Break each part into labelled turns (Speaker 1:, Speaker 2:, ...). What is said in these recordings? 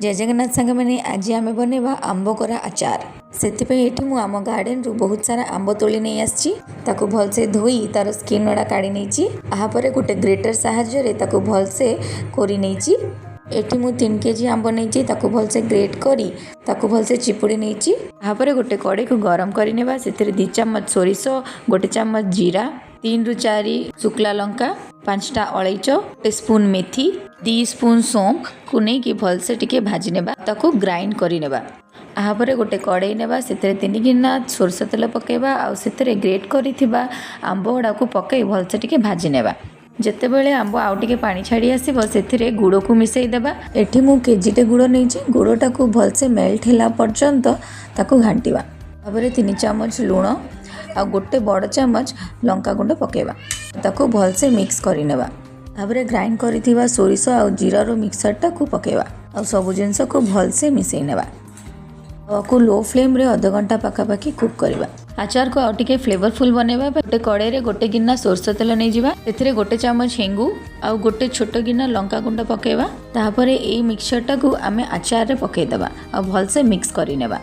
Speaker 1: जय जगन्नाथ सांग मैंने आज आम बनवा आंब कोरा आचार से मु आम गार्डन रु बहुत सारा आंब तोली नहीं आसी भलसे धोई तार स्किन गुड़ा काढ़ी नहीं आहापर गोटे ग्रेटर साहाय्य ताकू भलसे कोरी नहीं एठी मु 3 केजी आंब नहीं भलसे ग्रेट करी भलसे चिपुड़ी नहीं आहापर गोटे कड़े को गरम करने से 2 चम्मच सोरिष 1 चम्मच जीरा 3 रु 4 शुक्ला लंका 5टा अलैच 1 स्पून मेथी 2 स्पून सौंफ को नहीं भलसे टिके भाजी नेबा ताको ग्राइंड करी नेबा आहापर गोटे कड़े नेबा से 3 गिना सोरष तेल पकेबा आ से ग्रेट करिथिबा आंब गुड़ा को पकई भलसे टिके भाजी नेबा जेते बेले आंब आउ टिके पानी छाड़ी आसीबो सेथिरे गुड़ को मिसई देबा एठी मु केजीटे गुड़ नहीं गुड़टा को भलसे मेल्ट होला पर्यंत ताको घांटीबा तापर 3 चम्मच लूण आ गोटे बड़ चम्मच लंका गुंड पकेबा ताको भलसे मिक्स करि नेबा तापर ग्राइंड करिथिबा सोरिष आ जीरा रो मिक्सरटा को पकेबा आ सब जिंस को भलसे मिसई नेबा को लो फ्लेम रे आधा घंटा पाखापाखि कुक करवा आचार को आउटे फ्लेवरफुल बनैबा गोटे कड़े रे गोटे गिना सोरष तेल नहीं जिबा एथिरे 1 चम्मच हेंगू आ गोटे छोट गिना लंका गुंड पकेबा तापर ए मिक्सचरटा को आमे आचार रे पके देबा आ भलसे मिक्स करि नेबा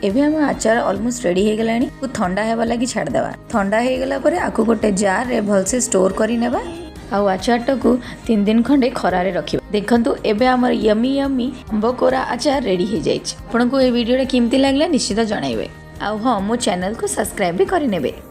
Speaker 1: एबे हम आचार ऑलमोस्ट रेडी हे गलानी को ठंडा हेबा लागि छाड़ देबा ठंडा हे गला परे आको गोटे जार रे भलसे स्टोर करि नेबा आउ आचारटा को 3 दिन खंडे खरारे रखिबा देखंतु एबे हमर यमी यमी आंब कोरा आचार रेडी हे जाइछ आपनको ए वीडियोटा केमती लागला निश्चित जणाइबे आउ हां मो चैनल को सब्सक्राइब भी करि नेबे।